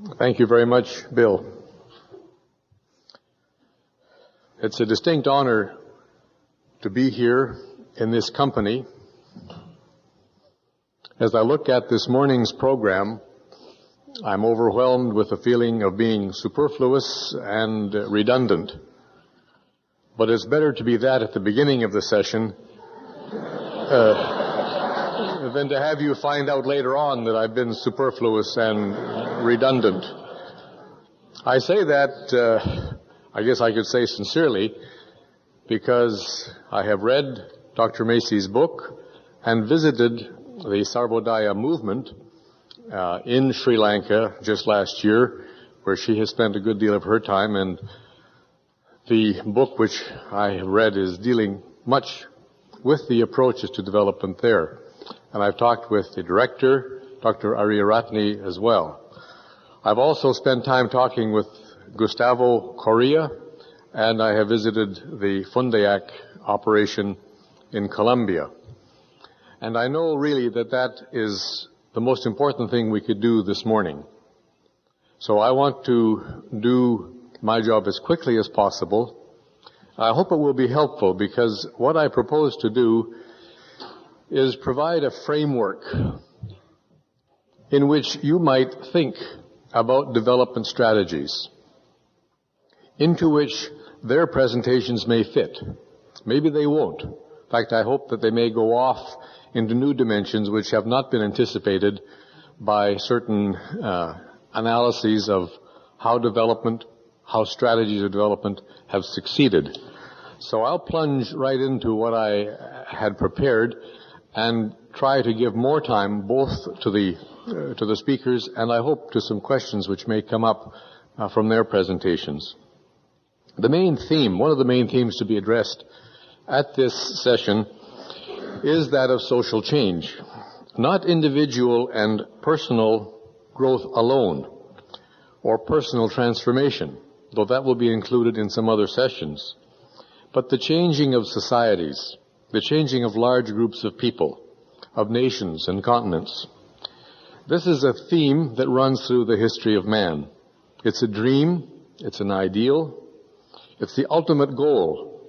Thank you very much, Bill. It's a distinct honor to be here in this company. As I look at this morning's program, I'm overwhelmed with a feeling of being superfluous and redundant. But it's better to be that at the beginning of the session than to have you find out later on that I've been superfluous and redundant. I say that, I guess I could say sincerely, because I have read Dr. Macy's book and visited the Sarvodaya movement in Sri Lanka just last year, where she has spent a good deal of her time, and the book which I have read is dealing much with the approaches to development there. And I've talked with the director, Dr. Ariyaratne, as well. I've also spent time talking with Gustavo Correa, and I have visited the Fundayak operation in Colombia. And I know really that that is the most important thing we could do this morning. So I want to do my job as quickly as possible. I hope it will be helpful, because what I propose to do is provide a framework in which you might think about development strategies, into which their presentations may fit. Maybe they won't. In fact, I hope that they may go off into new dimensions which have not been anticipated by certain analyses of how strategies of development have succeeded. So I'll plunge right into what I had prepared and try to give more time both to the speakers and I hope to some questions which may come up from their presentations. The main theme, one of the main themes to be addressed at this session is that of social change, not individual and personal growth alone or personal transformation, though that will be included in some other sessions, but the changing of societies, the changing of large groups of people, of nations and continents. This is a theme that runs through the history of man. It's a dream, it's an ideal, it's the ultimate goal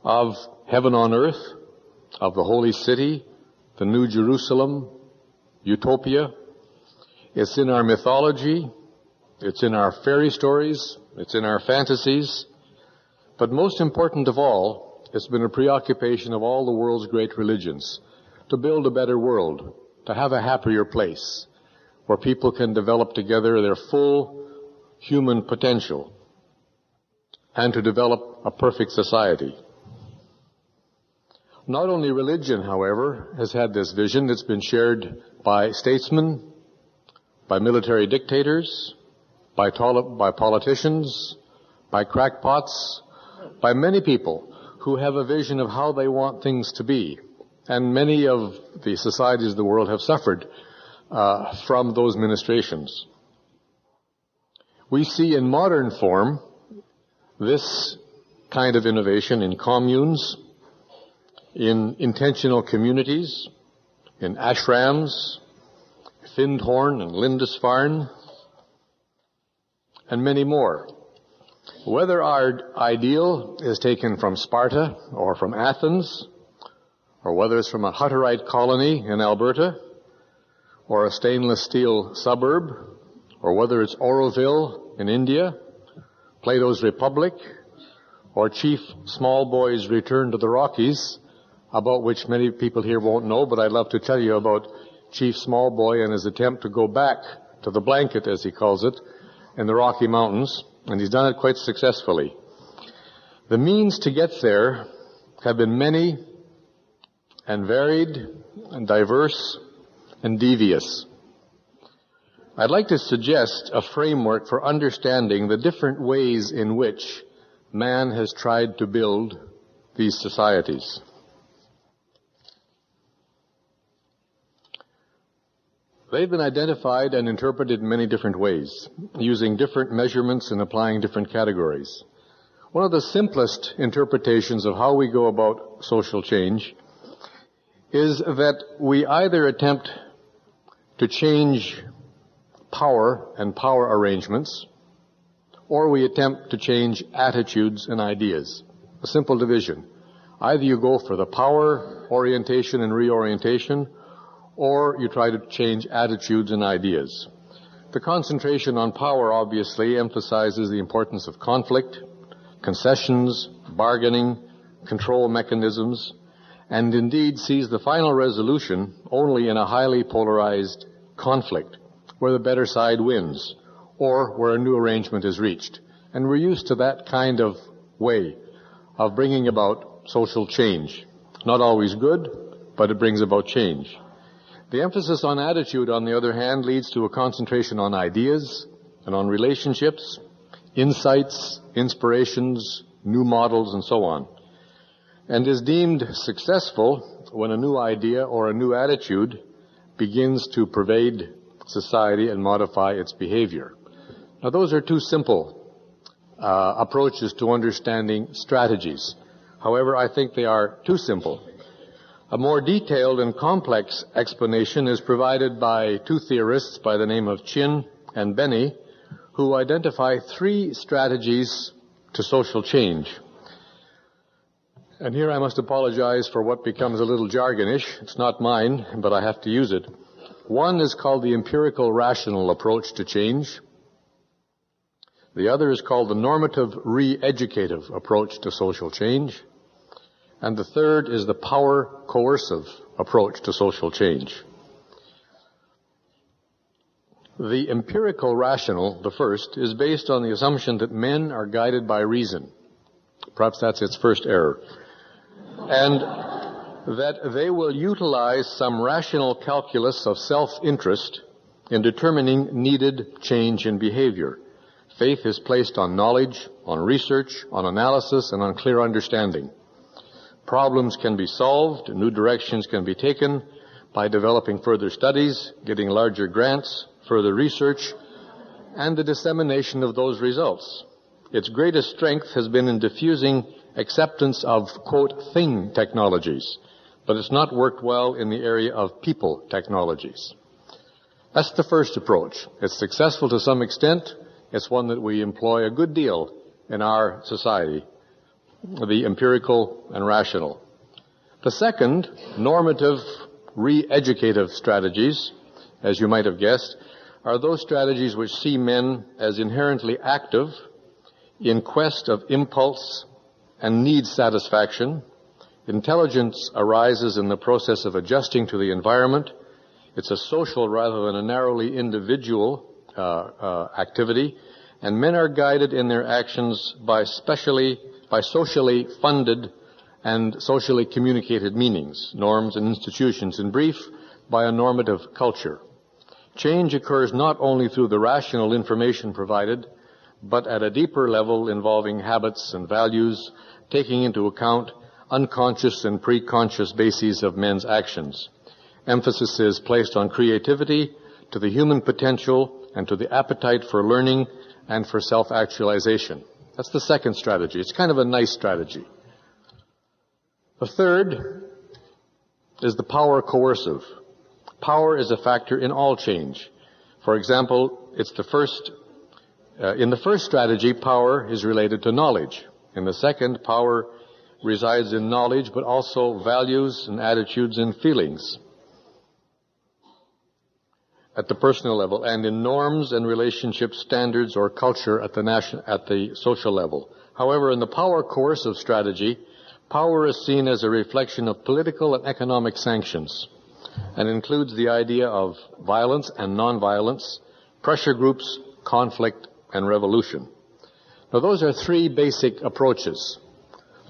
of heaven on earth, of the holy city, the New Jerusalem, utopia. It's in our mythology, it's in our fairy stories, it's in our fantasies, but most important of all, it's been a preoccupation of all the world's great religions, to build a better world, to have a happier place, where people can develop together their full human potential, and to develop a perfect society. Not only religion, however, has had this vision. It's been shared by statesmen, by military dictators, by politicians, by crackpots, by many people who have a vision of how they want things to be. And many of the societies of the world have suffered from those ministrations. We see in modern form this kind of innovation in communes, in intentional communities, in ashrams, Findhorn and Lindisfarne, and many more. Whether our ideal is taken from Sparta or from Athens, or whether it's from a Hutterite colony in Alberta, or a stainless steel suburb, or whether it's Auroville in India, Plato's Republic, or Chief Smallboy's return to the Rockies, about which many people here won't know, but I'd love to tell you about Chief Smallboy and his attempt to go back to the blanket, as he calls it, in the Rocky Mountains, and he's done it quite successfully. The means to get there have been many and varied and diverse and devious. I'd like to suggest a framework for understanding the different ways in which man has tried to build these societies. They've been identified and interpreted in many different ways, using different measurements and applying different categories. One of the simplest interpretations of how we go about social change is that we either attempt to change power and power arrangements, or we attempt to change attitudes and ideas. A simple division. Either you go for the power orientation and reorientation, or you try to change attitudes and ideas. The concentration on power obviously emphasizes the importance of conflict, concessions, bargaining, control mechanisms, and indeed sees the final resolution only in a highly polarized conflict, where the better side wins, or where a new arrangement is reached. And we're used to that kind of way of bringing about social change. Not always good, but it brings about change. The emphasis on attitude, on the other hand, leads to a concentration on ideas and on relationships, insights, inspirations, new models, and so on, and is deemed successful when a new idea or a new attitude begins to pervade society and modify its behavior. Now, those are two simple approaches to understanding strategies. However, I think they are too simple. A more detailed and complex explanation is provided by two theorists by the name of Chin and Benny, who identify three strategies to social change. And here I must apologize for what becomes a little jargonish. It's not mine, but I have to use it. One is called the empirical rational approach to change. The other is called the normative re-educative approach to social change. And the third is the power coercive approach to social change. The empirical rational, the first, is based on the assumption that men are guided by reason. Perhaps that's its first error. And that they will utilize some rational calculus of self-interest in determining needed change in behavior. Faith is placed on knowledge, on research, on analysis, and on clear understanding. Problems can be solved, new directions can be taken by developing further studies, getting larger grants, further research, and the dissemination of those results. Its greatest strength has been in diffusing acceptance of, quote, thing technologies, but it's not worked well in the area of people technologies. That's the first approach. It's successful to some extent. It's one that we employ a good deal in our society, the empirical and rational. The second, normative re-educative strategies, as you might have guessed, are those strategies which see men as inherently active in quest of impulse and need satisfaction. Intelligence arises in the process of adjusting to the environment. It's a social rather than a narrowly individual activity, and men are guided in their actions by socially funded and socially communicated meanings, norms and institutions. In brief, by a normative culture. Change occurs not only through the rational information provided, but at a deeper level involving habits and values, taking into account unconscious and pre-conscious bases of men's actions. Emphasis is placed on creativity, to the human potential, and to the appetite for learning and for self-actualization. That's the second strategy. It's kind of a nice strategy. The third is the power coercive. Power is a factor in all change. For example, in the first strategy, power is related to knowledge. In the second, power resides in knowledge, but also values and attitudes and feelings at the personal level, and in norms and relationship standards or culture at the social level. However, in the power coercive strategy, power is seen as a reflection of political and economic sanctions, and includes the idea of violence and nonviolence, pressure groups, conflict, and revolution. Now, those are three basic approaches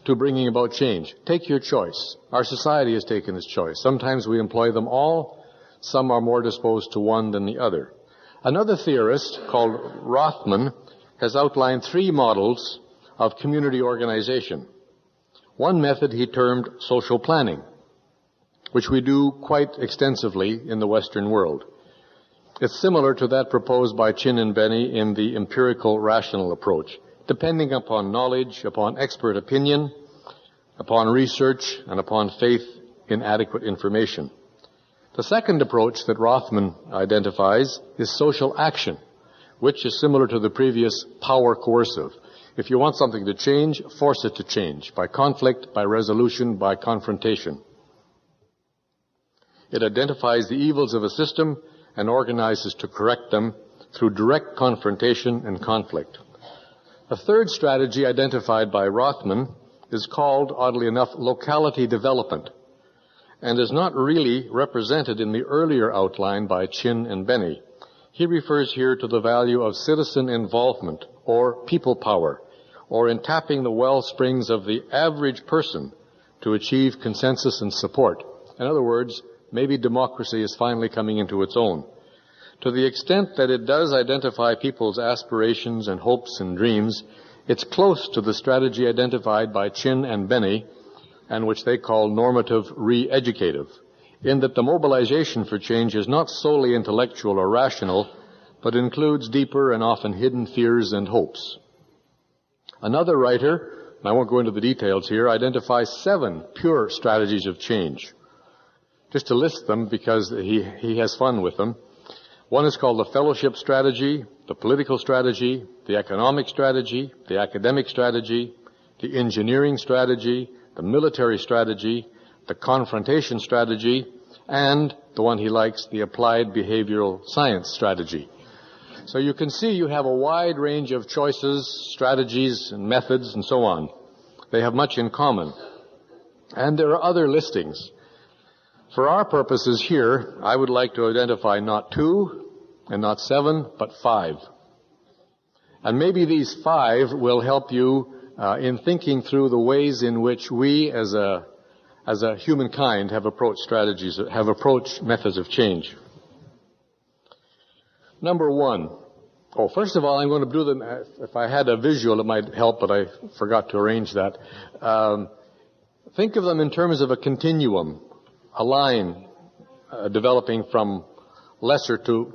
to bringing about change. Take your choice. Our society has taken its choice. Sometimes we employ them all. Some are more disposed to one than the other. Another theorist called Rothman has outlined three models of community organization. One method he termed social planning, which we do quite extensively in the Western world. It's similar to that proposed by Chin and Benny in the empirical rational approach, depending upon knowledge, upon expert opinion, upon research, and upon faith in adequate information. The second approach that Rothman identifies is social action, which is similar to the previous power coercive. If you want something to change, force it to change by conflict, by resolution, by confrontation. It identifies the evils of a system and organizes to correct them through direct confrontation and conflict. A third strategy identified by Rothman is called, oddly enough, locality development, and is not really represented in the earlier outline by Chin and Benny. He refers here to the value of citizen involvement or people power, or in tapping the well springs of the average person to achieve consensus and support. In other words, maybe democracy is finally coming into its own. To the extent that it does identify people's aspirations and hopes and dreams, it's close to the strategy identified by Chin and Benny, and which they call normative re-educative, in that the mobilization for change is not solely intellectual or rational, but includes deeper and often hidden fears and hopes. Another writer, and I won't go into the details here, identifies 7 pure strategies of change. Just to list them because he has fun with them. One is called the fellowship strategy, the political strategy, the economic strategy, the academic strategy, the engineering strategy, the military strategy, the confrontation strategy, and the one he likes, the applied behavioral science strategy. So you can see you have a wide range of choices, strategies, and methods, and so on. They have much in common. And there are other listings. For our purposes here, I would like to identify not 2 and not 7, but 5. And maybe these 5 will help you in thinking through the ways in which we as a humankind have approached strategies, have approached methods of change. Number 1. First of all, I'm going to do them, if I had a visual it might help, but I forgot to arrange that. Think of them in terms of a continuum, a line developing from lesser to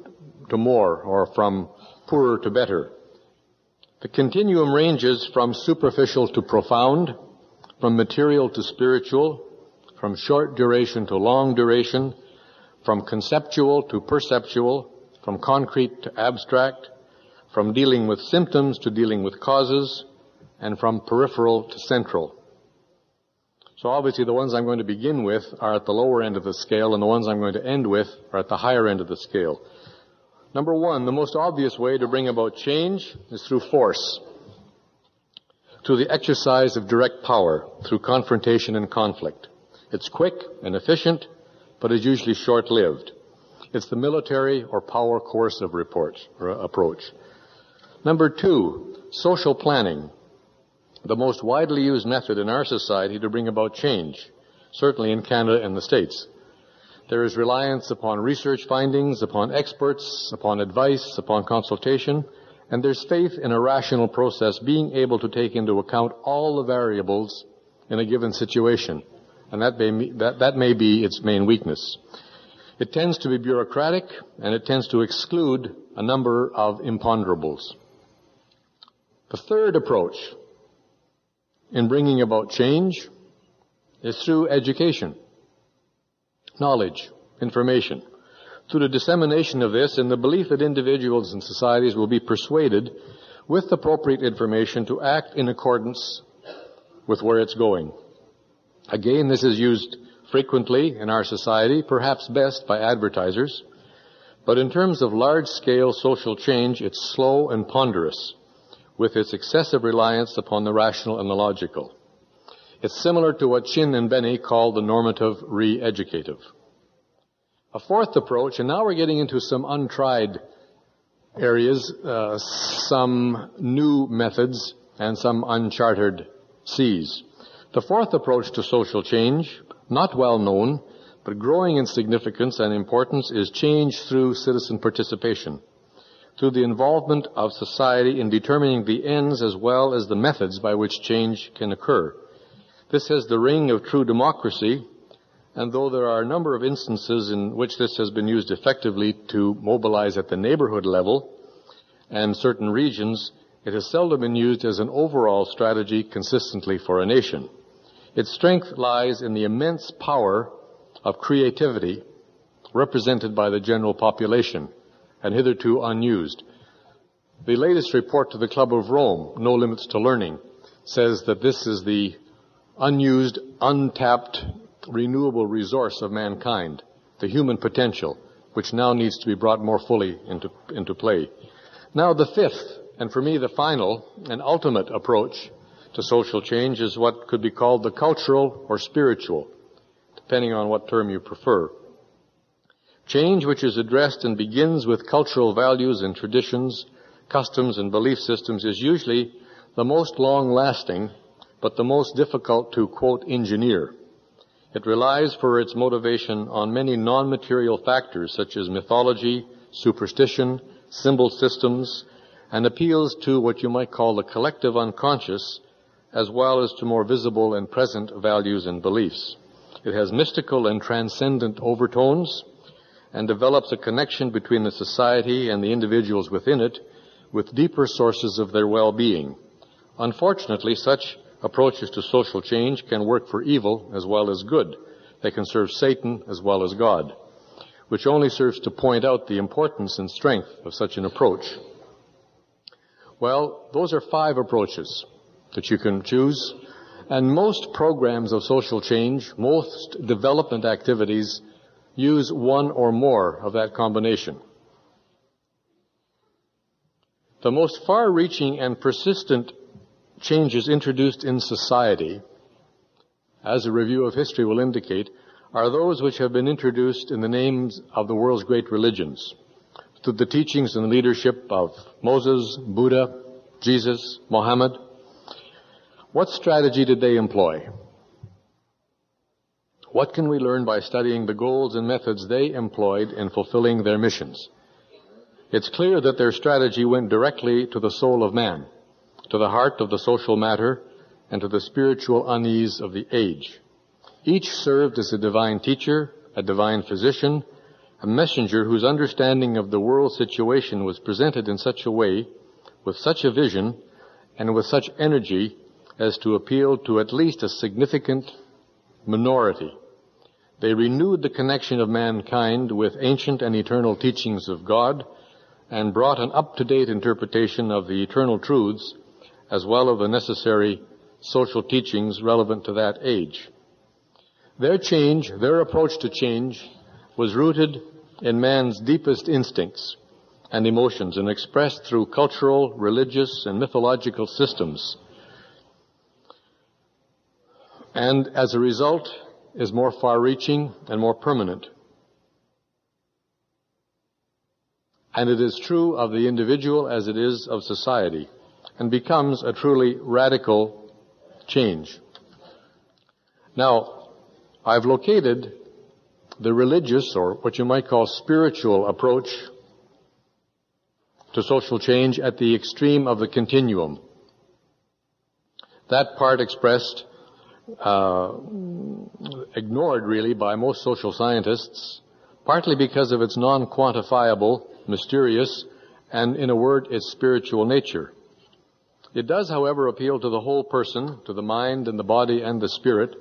more, or from poorer to better. The continuum ranges from superficial to profound, from material to spiritual, from short duration to long duration, from conceptual to perceptual, from concrete to abstract, from dealing with symptoms to dealing with causes, and from peripheral to central. So obviously the ones I'm going to begin with are at the lower end of the scale, and the ones I'm going to end with are at the higher end of the scale. Number 1, the most obvious way to bring about change is through force, through the exercise of direct power, through confrontation and conflict. It's quick and efficient, but is usually short-lived. It's the military or power coercive approach. Number 2, social planning. The most widely used method in our society to bring about change, certainly in Canada and the States. There is reliance upon research findings, upon experts, upon advice, upon consultation, and there's faith in a rational process being able to take into account all the variables in a given situation. And that may be its main weakness. It tends to be bureaucratic, and it tends to exclude a number of imponderables. The third approach in bringing about change is through education, knowledge, information, through the dissemination of this in the belief that individuals and societies will be persuaded with appropriate information to act in accordance with where it's going. Again, this is used frequently in our society, perhaps best by advertisers, but in terms of large-scale social change, it's slow and ponderous, with its excessive reliance upon the rational and the logical. It's similar to what Chin and Benny call the normative re-educative. A fourth approach, and now we're getting into some untried areas, some new methods, and some uncharted seas. The fourth approach to social change, not well known, but growing in significance and importance, is change through citizen participation, through the involvement of society in determining the ends as well as the methods by which change can occur. This has the ring of true democracy, and though there are a number of instances in which this has been used effectively to mobilize at the neighborhood level and certain regions, it has seldom been used as an overall strategy consistently for a nation. Its strength lies in the immense power of creativity represented by the general population and hitherto unused. The latest report to the Club of Rome, No Limits to Learning, says that this is the unused, untapped, renewable resource of mankind, the human potential, which now needs to be brought more fully into play. Now, the fifth, and for me the final and ultimate approach to social change is what could be called the cultural or spiritual, depending on what term you prefer. Change which is addressed and begins with cultural values and traditions, customs and belief systems is usually the most long-lasting, but the most difficult to, quote, engineer. It relies for its motivation on many non-material factors such as mythology, superstition, symbol systems, and appeals to what you might call the collective unconscious, as well as to more visible and present values and beliefs. It has mystical and transcendent overtones and develops a connection between the society and the individuals within it with deeper sources of their well-being. Unfortunately, such approaches to social change can work for evil as well as good. They can serve Satan as well as God, which only serves to point out the importance and strength of such an approach. Well, those are 5 approaches that you can choose, and most programs of social change, most development activities, use one or more of that combination. The most far-reaching and persistent changes introduced in society, as a review of history will indicate, are those which have been introduced in the names of the world's great religions, through the teachings and leadership of Moses, Buddha, Jesus, Mohammed. What strategy did they employ? What can we learn by studying the goals and methods they employed in fulfilling their missions? It's clear that their strategy went directly to the soul of man, to the heart of the social matter, and to the spiritual unease of the age. Each served as a divine teacher, a divine physician, a messenger whose understanding of the world situation was presented in such a way, with such a vision, and with such energy as to appeal to at least a significant minority. They renewed the connection of mankind with ancient and eternal teachings of God and brought an up-to-date interpretation of the eternal truths as well as the necessary social teachings relevant to that age. Their change, their approach to change, was rooted in man's deepest instincts and emotions and expressed through cultural, religious, and mythological systems. And as a result, is more far-reaching and more permanent. And it is true of the individual as it is of society, and becomes a truly radical change. Now, I've located the religious, or what you might call spiritual, approach to social change at the extreme of the continuum. That part expressed, ignored really by most social scientists, partly because of its non-quantifiable, mysterious, and in a word, its spiritual nature. It does, however, appeal to the whole person, to the mind and the body and the spirit,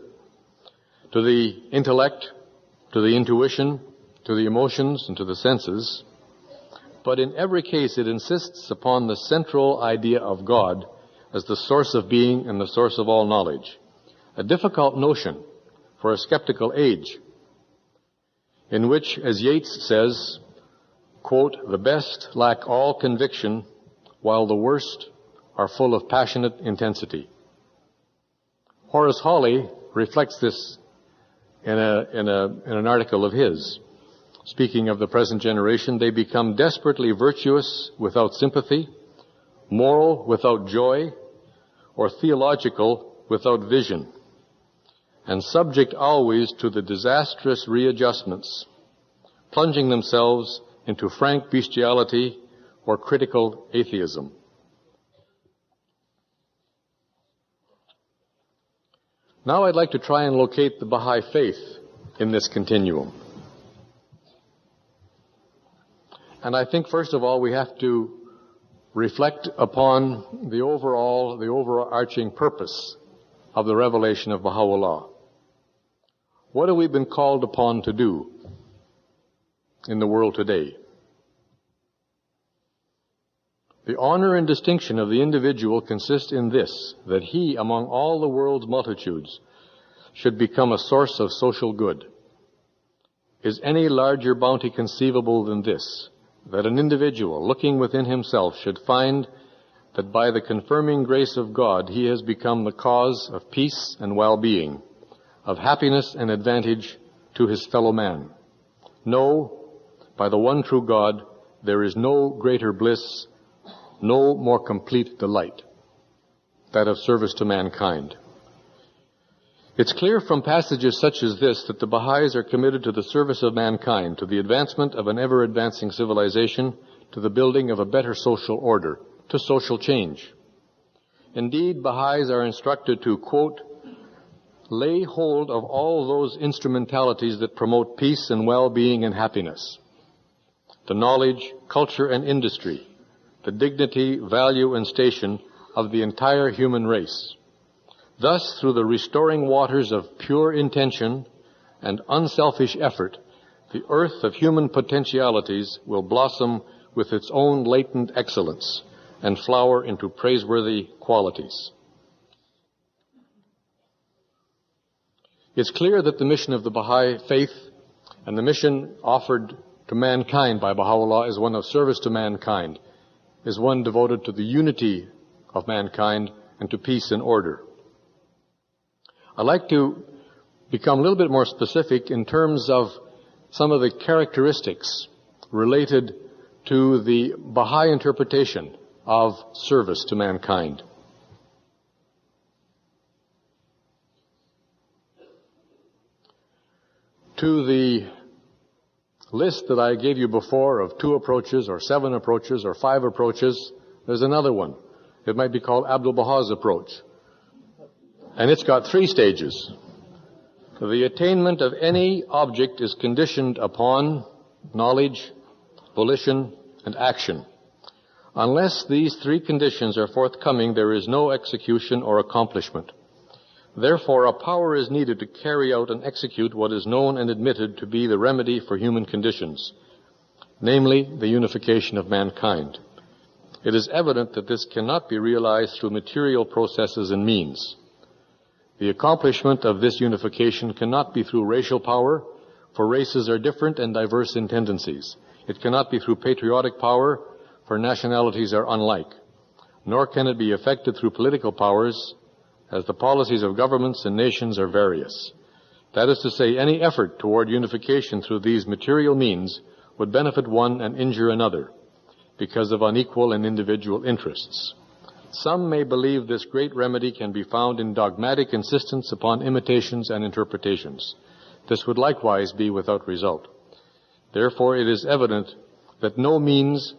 to the intellect, to the intuition, to the emotions, and to the senses. But in every case, it insists upon the central idea of God as the source of being and the source of all knowledge. A difficult notion for a skeptical age, in which, as Yeats says, quote, "The best lack all conviction, while the worst are full of passionate intensity." Horace Hawley reflects this in an article of his. Speaking of the present generation, they become desperately virtuous without sympathy, moral without joy, or theological without vision, and subject always to the disastrous readjustments, plunging themselves into frank bestiality or critical atheism. Now I'd like to try and locate the Baha'i faith in this continuum. And I think, first of all, we have to reflect upon the overarching purpose of the revelation of Baha'u'llah. What have we been called upon to do? in the world today. The honor and distinction of the individual consists in this, that he, among all the world's multitudes, should become a source of social good. Is any larger bounty conceivable than this, that an individual, looking within himself, should find that by the confirming grace of God he has become the cause of peace and well-being, of happiness and advantage to his fellow man? No, by the one true God, there is no greater bliss, no more complete delight, that of service to mankind. It's clear from passages such as this that the Baha'is are committed to the service of mankind, to the advancement of an ever-advancing civilization, to the building of a better social order, to social change. Indeed, Baha'is are instructed to, quote, lay hold of all those instrumentalities that promote peace and well-being and happiness, the knowledge, culture, and industry, the dignity, value, and station of the entire human race. Thus, through the restoring waters of pure intention and unselfish effort, the earth of human potentialities will blossom with its own latent excellence and flower into praiseworthy qualities. It's clear that the mission of the Baha'i faith and the mission offered to mankind by Baha'u'llah is one of service to mankind, is one devoted to the unity of mankind and to peace and order. I'd like to become a little bit more specific in terms of some of the characteristics related to the Baha'i interpretation of service to mankind. To the list that I gave you before of 2 approaches or 7 approaches or 5 approaches, there's another one. It might be called Abdu'l-Baha's approach. And it's got 3 stages. The attainment of any object is conditioned upon knowledge, volition, and action. Unless these 3 conditions are forthcoming, there is no execution or accomplishment. Therefore, a power is needed to carry out and execute what is known and admitted to be the remedy for human conditions, namely the unification of mankind. It is evident that this cannot be realized through material processes and means. The accomplishment of this unification cannot be through racial power, for races are different and diverse in tendencies. It cannot be through patriotic power, for nationalities are unlike. Nor can it be effected through political powers, as the policies of governments and nations are various. That is to say, any effort toward unification through these material means would benefit one and injure another, because of unequal and individual interests. Some may believe this great remedy can be found in dogmatic insistence upon imitations and interpretations. This would likewise be without result. Therefore, it is evident that no means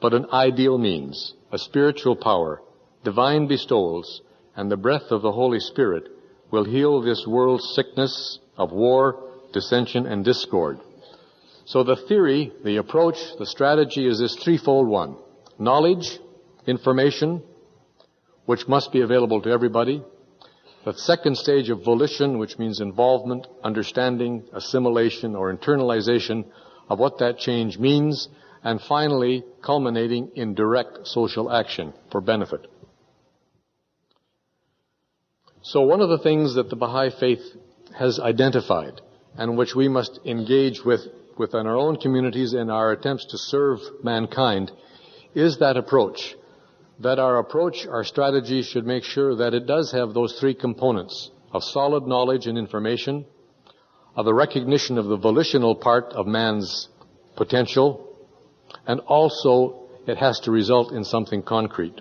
but an ideal means, a spiritual power, divine bestowals, and the breath of the Holy Spirit will heal this world's sickness of war, dissension, and discord. So the theory, the approach, the strategy is this threefold one. Knowledge, information, which must be available to everybody. The second stage of volition, which means involvement, understanding, assimilation, or internalization of what that change means. And finally, culminating in direct social action for benefit. So one of the things that the Baha'i faith has identified, and which we must engage with within our own communities in our attempts to serve mankind, is that approach. That our strategy should make sure that it does have those 3 components of solid knowledge and information, of the recognition of the volitional part of man's potential, and also it has to result in something concrete.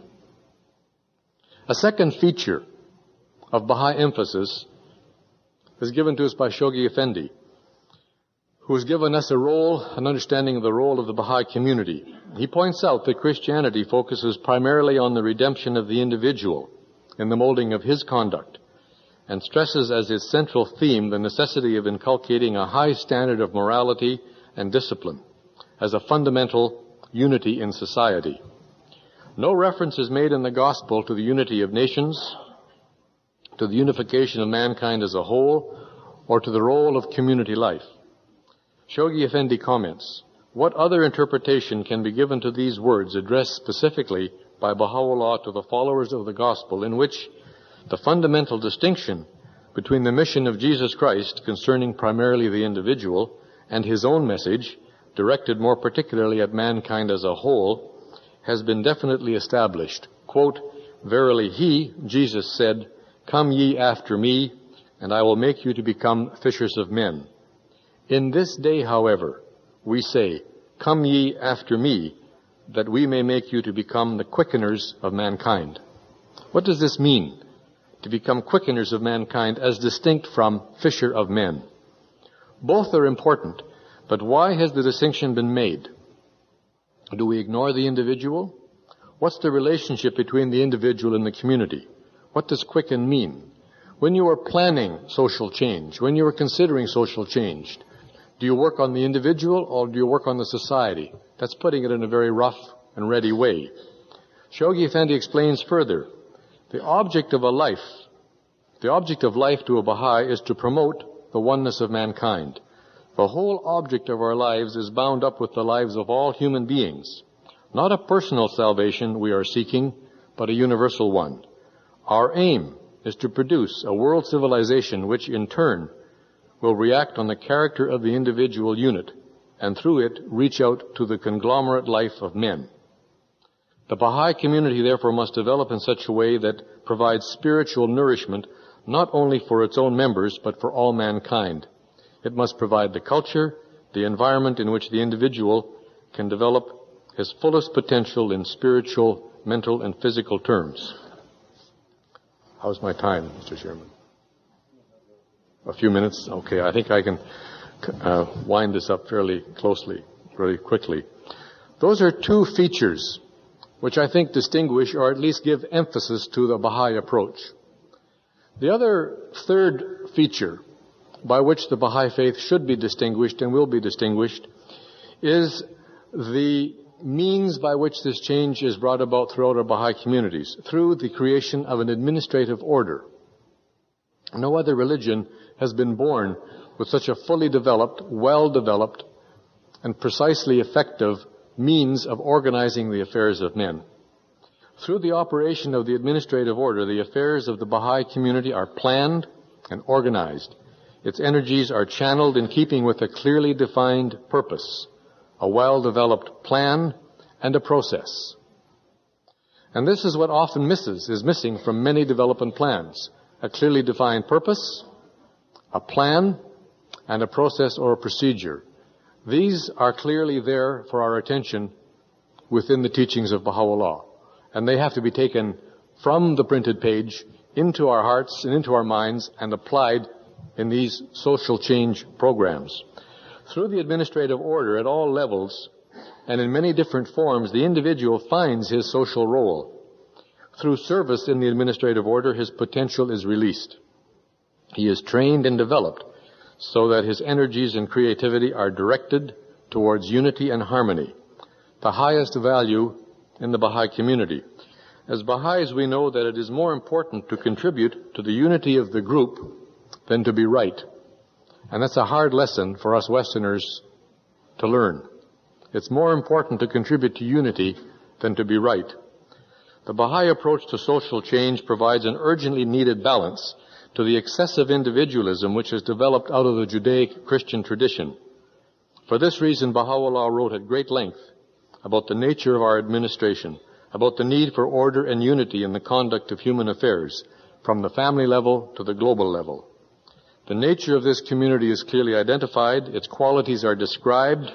A second feature of Baha'i emphasis is given to us by Shoghi Effendi, who has given us an understanding of the role of the Baha'i community. He points out that Christianity focuses primarily on the redemption of the individual in the molding of his conduct, and stresses as its central theme the necessity of inculcating a high standard of morality and discipline as a fundamental unity in society. No reference is made in the gospel to the unity of nations, to the unification of mankind as a whole, or to the role of community life. Shoghi Effendi comments, what other interpretation can be given to these words addressed specifically by Baha'u'llah to the followers of the gospel, in which the fundamental distinction between the mission of Jesus Christ concerning primarily the individual and his own message, directed more particularly at mankind as a whole, has been definitely established. Quote, verily he, Jesus, said, come ye after me, and I will make you to become fishers of men. In this day, however, we say, come ye after me, that we may make you to become the quickeners of mankind. What does this mean, to become quickeners of mankind as distinct from fisher of men? Both are important, but why has the distinction been made? Do we ignore the individual? What's the relationship between the individual and the community? What does quicken mean? When you are planning social change, when you are considering social change, do you work on the individual or do you work on the society? That's putting it in a very rough and ready way. Shoghi Effendi explains further, the object of life to a Baha'i is to promote the oneness of mankind. The whole object of our lives is bound up with the lives of all human beings. Not a personal salvation we are seeking, but a universal one. Our aim is to produce a world civilization which in turn will react on the character of the individual unit and through it reach out to the conglomerate life of men. The Baha'i community therefore must develop in such a way that provides spiritual nourishment not only for its own members but for all mankind. It must provide the culture, the environment in which the individual can develop his fullest potential in spiritual, mental, and physical terms. How's my time, Mr. Chairman? A few minutes? Okay, I think I can wind this up fairly closely, really quickly. Those are two features which I think distinguish or at least give emphasis to the Baha'i approach. The other third feature by which the Baha'i faith should be distinguished and will be distinguished is the means by which this change is brought about throughout our Baha'i communities, through the creation of an administrative order. No other religion has been born with such a fully developed, well-developed, and precisely effective means of organizing the affairs of men. Through the operation of the administrative order, the affairs of the Baha'i community are planned and organized. Its energies are channeled in keeping with a clearly defined purpose, a well-developed plan, and a process. And this is what often is missing from many development plans: a clearly defined purpose, a plan, and a process or a procedure. These are clearly there for our attention within the teachings of Baha'u'llah, and they have to be taken from the printed page into our hearts and into our minds and applied in these social change programs. Through the administrative order at all levels and in many different forms, the individual finds his social role. Through service in the administrative order, his potential is released. He is trained and developed so that his energies and creativity are directed towards unity and harmony, the highest value in the Baha'i community. As Baha'is, we know that it is more important to contribute to the unity of the group than to be right. And that's a hard lesson for us Westerners to learn. It's more important to contribute to unity than to be right. The Baha'i approach to social change provides an urgently needed balance to the excessive individualism which has developed out of the Judaic-Christian tradition. For this reason, Baha'u'llah wrote at great length about the nature of our administration, about the need for order and unity in the conduct of human affairs, from the family level to the global level. The nature of this community is clearly identified, its qualities are described,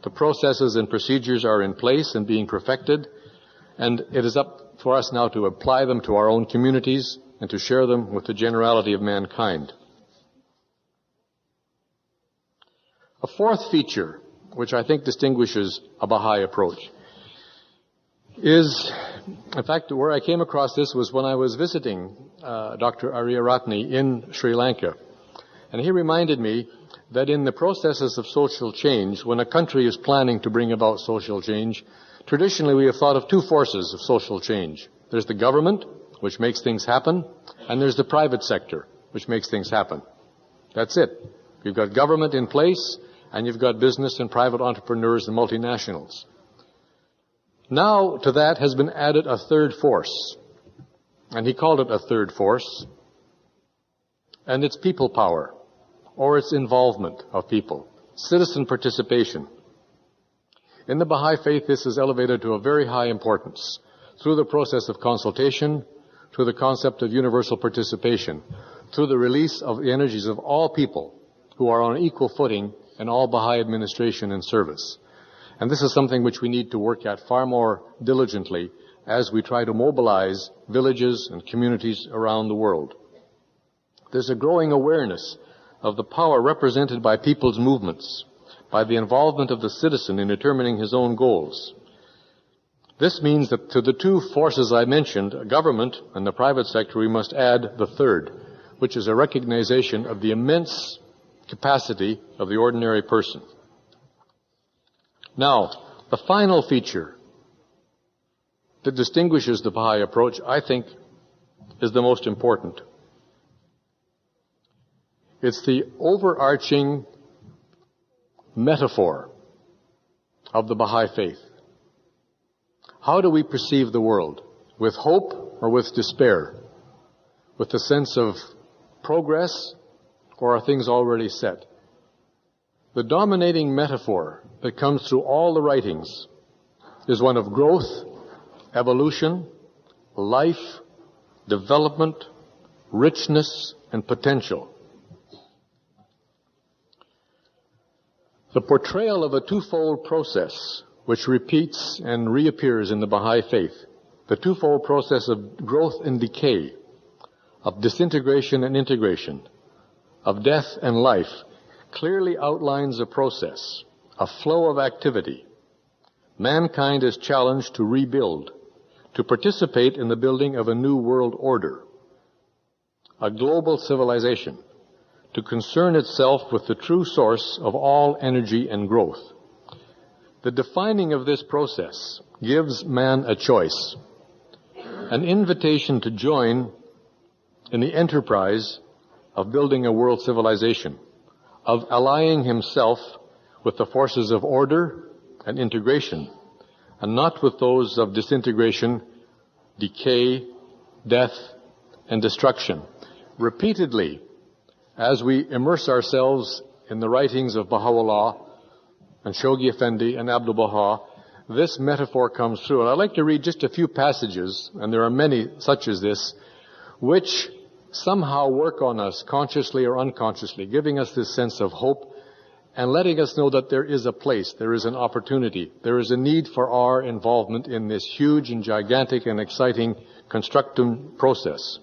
the processes and procedures are in place and being perfected, and it is up for us now to apply them to our own communities and to share them with the generality of mankind. A fourth feature, which I think distinguishes a Baha'i approach, is, in fact, where I came across this was when I was visiting Dr. Ariyaratne in Sri Lanka. And he reminded me that in the processes of social change, when a country is planning to bring about social change, traditionally we have thought of two forces of social change. There's the government, which makes things happen, and there's the private sector, which makes things happen. That's it. You've got government in place, and you've got business and private entrepreneurs and multinationals. Now to that has been added a third force, and he called it a third force, and it's people power, or it's involvement of people, citizen participation. In the Baha'i faith, this is elevated to a very high importance through the process of consultation, through the concept of universal participation, through the release of the energies of all people who are on equal footing in all Baha'i administration and service. And this is something which we need to work at far more diligently as we try to mobilize villages and communities around the world. There's a growing awareness of the power represented by people's movements, by the involvement of the citizen in determining his own goals. This means that to the two forces I mentioned, government and the private sector, we must add the third, which is a recognition of the immense capacity of the ordinary person. Now, the final feature that distinguishes the Baha'i approach, I think, is the most important. It's the overarching metaphor of the Baha'i faith. How do we perceive the world? With hope or with despair? With the sense of progress, or are things already set? The dominating metaphor that comes through all the writings is one of growth, evolution, life, development, richness, and potential. The portrayal of a twofold process which repeats and reappears in the Baha'i faith, the twofold process of growth and decay, of disintegration and integration, of death and life, clearly outlines a process, a flow of activity. Mankind is challenged to rebuild, to participate in the building of a new world order, a global civilization, to concern itself with the true source of all energy and growth. The defining of this process gives man a choice, an invitation to join in the enterprise of building a world civilization, of allying himself with the forces of order and integration, and not with those of disintegration, decay, death, and destruction. Repeatedly, as we immerse ourselves in the writings of Baha'u'llah and Shoghi Effendi and Abdul Baha, this metaphor comes through. And I'd like to read just a few passages, and there are many such as this, which somehow work on us consciously or unconsciously, giving us this sense of hope and letting us know that there is a place, there is an opportunity, there is a need for our involvement in this huge and gigantic and exciting constructive process.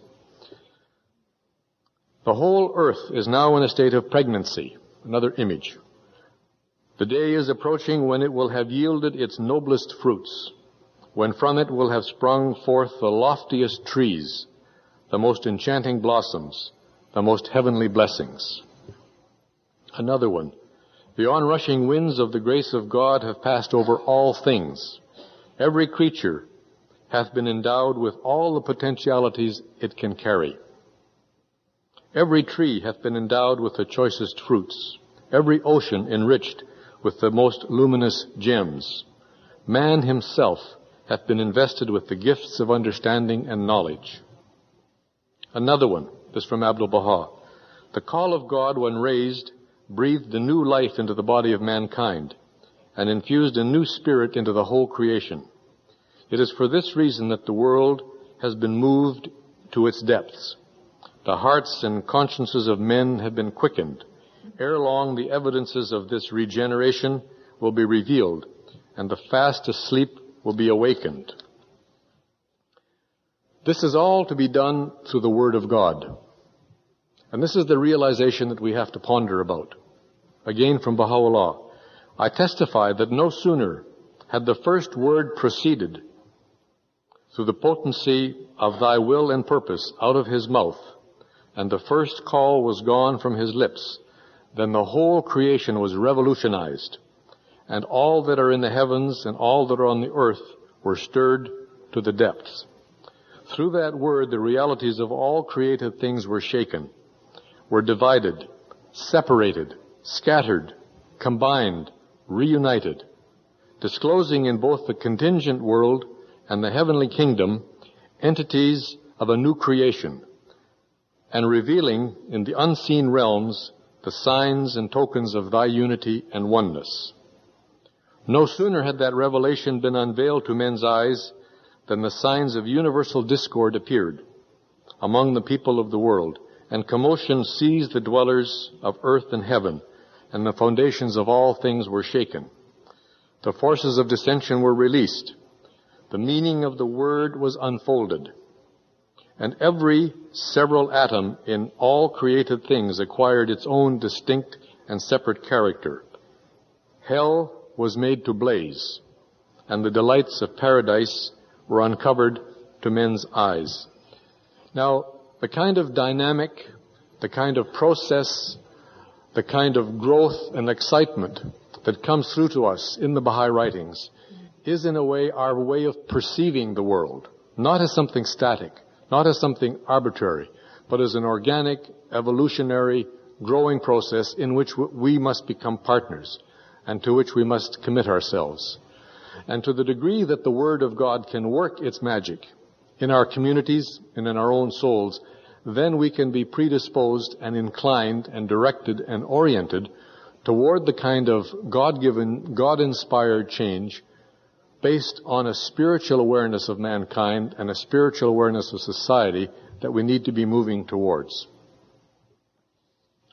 The whole earth is now in a state of pregnancy. Another image. The day is approaching when it will have yielded its noblest fruits, when from it will have sprung forth the loftiest trees, the most enchanting blossoms, the most heavenly blessings. Another one. The onrushing winds of the grace of God have passed over all things. Every creature hath been endowed with all the potentialities it can carry. Every tree hath been endowed with the choicest fruits. Every ocean enriched with the most luminous gems. Man himself hath been invested with the gifts of understanding and knowledge. Another one, this from Abdul Baha. The call of God, when raised, breathed a new life into the body of mankind and infused a new spirit into the whole creation. It is for this reason that the world has been moved to its depths. The hearts and consciences of men have been quickened. Ere long, the evidences of this regeneration will be revealed, and the fast asleep will be awakened. This is all to be done through the Word of God. And this is the realization that we have to ponder about. Again from Baha'u'llah. I testify that no sooner had the first word proceeded through the potency of thy will and purpose out of his mouth, and the first call was gone from his lips, then the whole creation was revolutionized, and all that are in the heavens and all that are on the earth were stirred to the depths. Through that word, the realities of all created things were shaken, were divided, separated, scattered, combined, reunited, disclosing in both the contingent world and the heavenly kingdom entities of a new creation, and revealing in the unseen realms the signs and tokens of thy unity and oneness. No sooner had that revelation been unveiled to men's eyes than the signs of universal discord appeared among the people of the world, and commotion seized the dwellers of earth and heaven, and the foundations of all things were shaken. The forces of dissension were released. The meaning of the word was unfolded, and every several atom in all created things acquired its own distinct and separate character. Hell was made to blaze, and the delights of paradise were uncovered to men's eyes. Now, the kind of dynamic, the kind of process, the kind of growth and excitement that comes through to us in the Baha'i writings is in a way our way of perceiving the world, not as something static, not as something arbitrary, but as an organic, evolutionary, growing process in which we must become partners and to which we must commit ourselves. And to the degree that the Word of God can work its magic in our communities and in our own souls, then we can be predisposed and inclined and directed and oriented toward the kind of God-given, God-inspired change based on a spiritual awareness of mankind and a spiritual awareness of society that we need to be moving towards.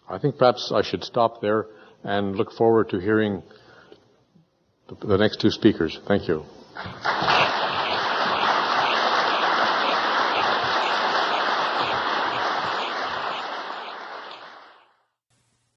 I think perhaps I should stop there and look forward to hearing the next two speakers. Thank you.